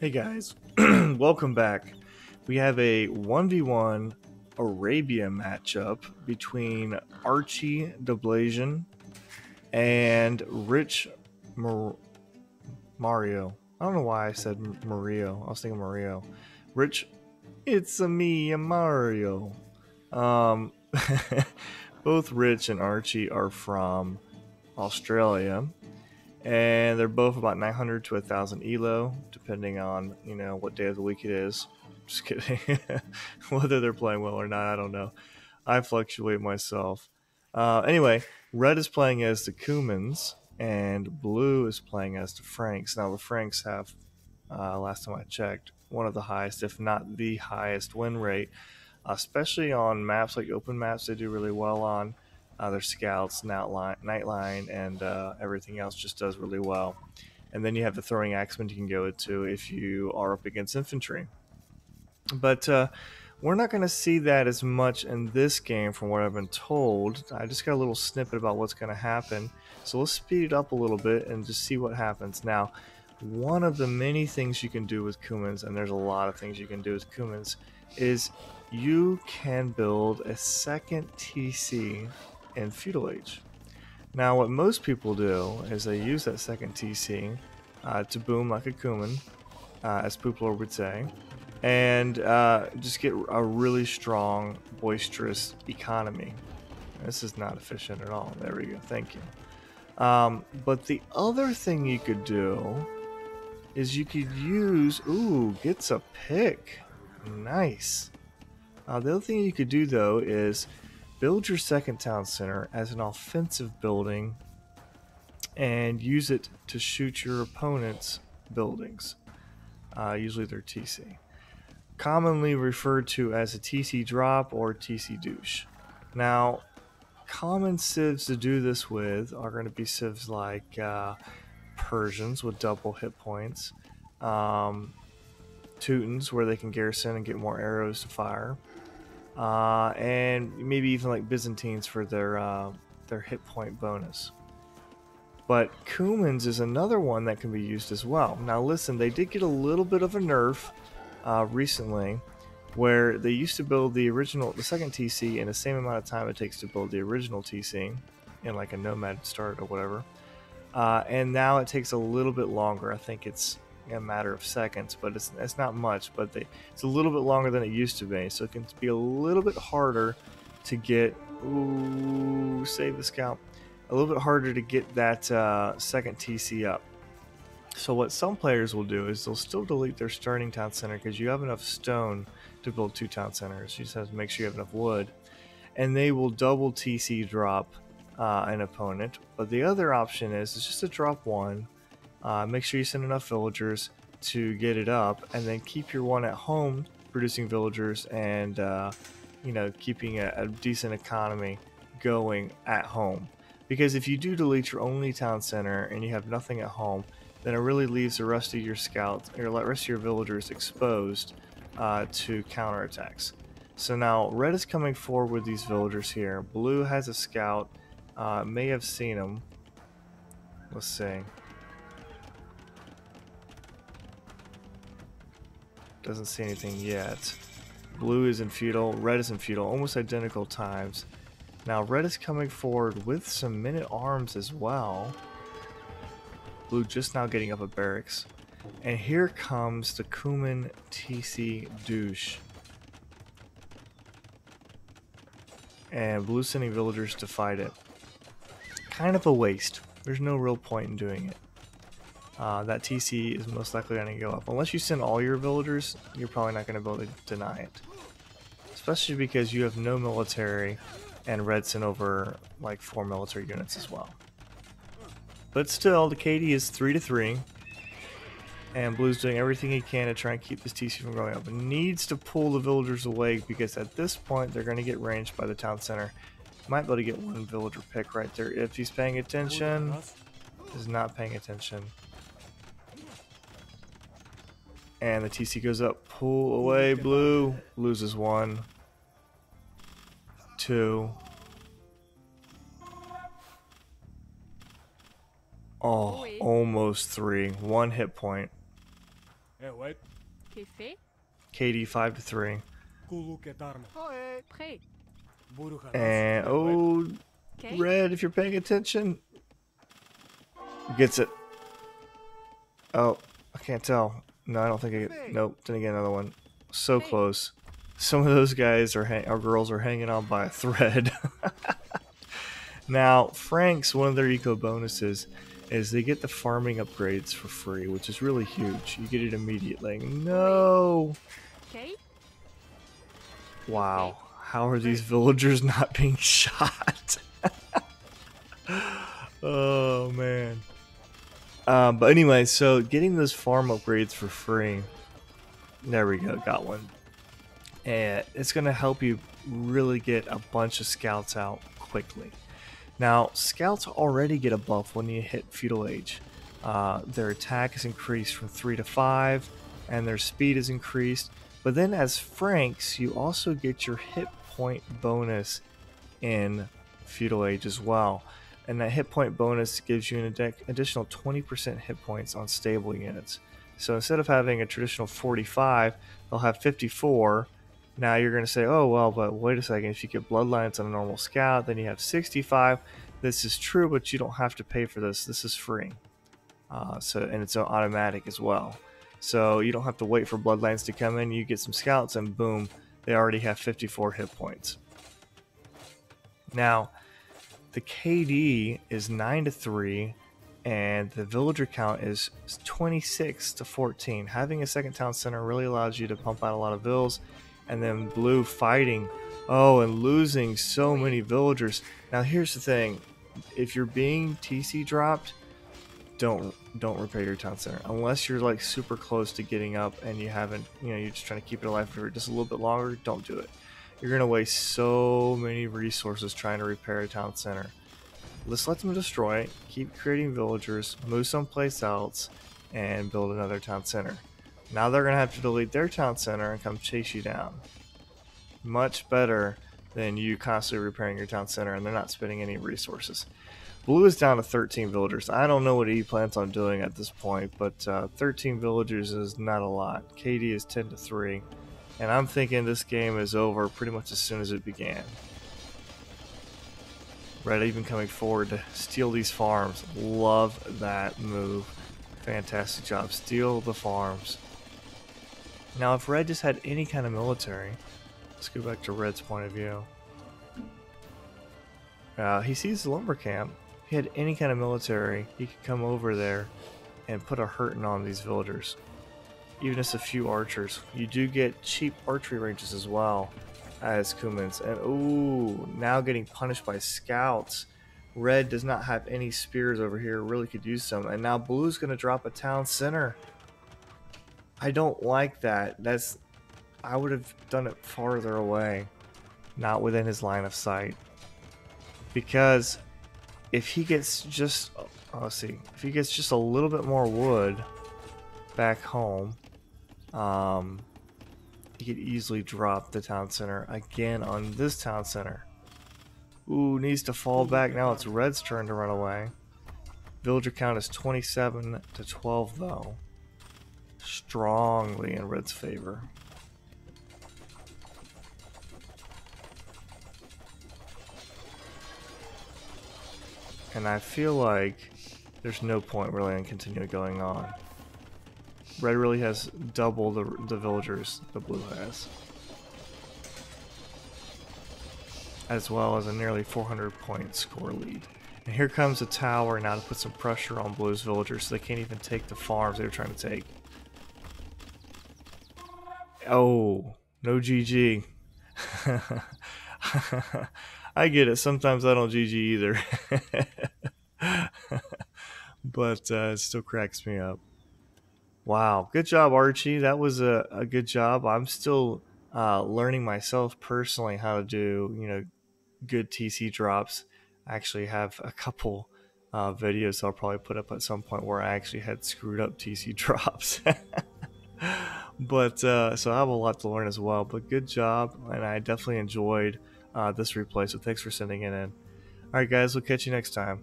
Hey guys, welcome back. We have a 1v1 Arabia matchup between Archie Deblazion and Rich Mario. I don't know why I said Mario. I was thinking Mario. Rich, it's a me, Mario. Both Rich and Archie are from Australia. And they're both about 900 to 1,000 elo, depending on, what day of the week it is. Just kidding. Whether they're playing well or not, I don't know. I fluctuate myself. Anyway, red is playing as the Cumans, and blue is playing as the Franks. Now, the Franks have, last time I checked, one of the highest, if not the highest win rate, especially on maps like open maps they do really well on. Their scouts, nightline, and everything else just does really well. And then you have the throwing axemen you can go to if you are up against infantry. But we're not going to see that as much in this game from what I've been told. I just got a little snippet about what's going to happen. So let's speed it up a little bit and just see what happens. Now, one of the many things you can do with Cumans, and there's a lot of things you can do with Cumans, is you can build a second TC in Feudal Age. Now what most people do is they use that second TC to boom like a Cuman, as Pooplord would say, and just get a really strong, boisterous economy. This is not efficient at all. There we go, thank you. But the other thing you could do is you could use, gets a pick, nice. The other thing you could do though is build your second town center as an offensive building and use it to shoot your opponent's buildings. Usually they're TC. Commonly referred to as a TC Drop or TC Douche. Now, common civs to do this with are going to be civs like Persians with double hit points, Teutons where they can garrison and get more arrows to fire, and maybe even like Byzantines for their hit point bonus. But Cumans is another one that can be used as well. Now listen, they did get a little bit of a nerf recently, where they used to build the second TC in the same amount of time it takes to build the original TC in like a nomad start or whatever, and now it takes a little bit longer. I think it's a matter of seconds, but it's not much, but it's a little bit longer than it used to be, so it can be a little bit harder to get save the scout, a little bit harder to get that second TC up. So what some players will do is they'll still delete their starting town center because you have enough stone to build 2 town centers. You just have to make sure you have enough wood, and they will double TC drop an opponent. But the other option is just to drop 1. Make sure you send enough villagers to get it up, and then keep your 1 at home producing villagers and keeping a decent economy going at home. Because if you do delete your only town center and you have nothing at home, then it really leaves the rest of your scouts or the rest of your villagers exposed to counterattacks. So now red is coming forward with these villagers here. Blue has a scout, may have seen him. Let's see. Doesn't see anything yet. Blue is in feudal, red is in feudal, almost identical times. Now red is coming forward with some men-at-arms as well. Blue just now getting up a barracks. And here comes the Cuman Tc Douche. And blue sending villagers to fight it. Kind of a waste. There's no real point in doing it. That TC is most likely going to go up. Unless you send all your villagers, you're probably not going to be able to deny it. Especially because you have no military, and red sent over like 4 military units as well. But still, the KD is 3-3, and blue's doing everything he can to try and keep this TC from going up. It needs to pull the villagers away because at this point they're going to get ranged by the town center. Might be able to get 1 villager pick right there if he's paying attention. Is not paying attention. And the TC goes up. Pull away, blue. Loses 1. 2. Oh, almost 3. 1 hit point. KD 5-3. And oh, red, if you're paying attention, gets it. Oh, I can't tell. No, I don't think I get. Nope, didn't get another one. So close. Some of those guys or girls are hanging on by a thread. Now, Frank's, one of their eco bonuses is they get the farming upgrades for free, which is really huge. You get it immediately. No! Wow. How are these villagers not being shot? Oh, man. But anyway, so getting those farm upgrades for free. There we go, got one. And it's going to help you really get a bunch of scouts out quickly. Now, scouts already get a buff when you hit feudal age. Their attack is increased from 3 to 5, and their speed is increased. But then as Franks, you also get your hit point bonus in feudal age as well. And that hit point bonus gives you an additional 20% hit points on stable units. So instead of having a traditional 45, they'll have 54. Now you're going to say, oh, well, but wait a second. If you get bloodlines on a normal scout, then you have 65. This is true, but you don't have to pay for this. This is free. And it's automatic as well. So you don't have to wait for bloodlines to come in. You get some scouts and boom, they already have 54 hit points. Now, the KD is 9-3, and the villager count is 26-14. Having a second town center really allows you to pump out a lot of vills. And then blue fighting, and losing so many villagers. Now here's the thing, if you're being TC dropped, don't repair your town center unless you're like super close to getting up and you haven't, you're just trying to keep it alive for just a little bit longer. Don't do it. You're gonna waste so many resources trying to repair a town center. Let's let them destroy it, keep creating villagers, move someplace else, and build another town center. Now they're going to have to delete their town center and come chase you down. Much better than you constantly repairing your town center, and they're not spending any resources. Blue is down to 13 villagers. I don't know what he plans on doing at this point, but 13 villagers is not a lot. KD is 10-3, and I'm thinking this game is over pretty much as soon as it began. Red even coming forward to steal these farms. Love that move. Fantastic job. Steal the farms. Now, if Red just had any kind of military, let's go back to Red's point of view. He sees the lumber camp. If he had any kind of military, he could come over there and put a hurting on these villagers. Even just a few archers. You do get cheap archery ranges as well as Cumans. And ooh, now getting punished by scouts. Red does not have any spears over here. Really could use some. And now Blue's going to drop a town center. I don't like that. I would have done it farther away, not within his line of sight. Because if he gets just, if he gets just a little bit more wood back home, he could easily drop the town center again on this town center. Ooh, needs to fall back. Now it's Red's turn to run away. Villager count is 27-12 though. Strongly in Red's favor. And I feel like there's no point really in continuing going on. Red really has double the villagers that Blue has. As well as a nearly 400 point score lead. And here comes a tower now to put some pressure on Blue's villagers so they can't even take the farms they were trying to take. Oh, no GG. I get it. Sometimes I don't GG either. But it still cracks me up. Wow. Good job, Archie. That was a good job. I'm still learning myself personally how to do, good TC drops. I actually have a couple videos I'll probably put up at some point where I actually had screwed up TC drops. But so I have a lot to learn as well. But good job, and I definitely enjoyed this replay. So thanks for sending it in. All right, guys, we'll catch you next time.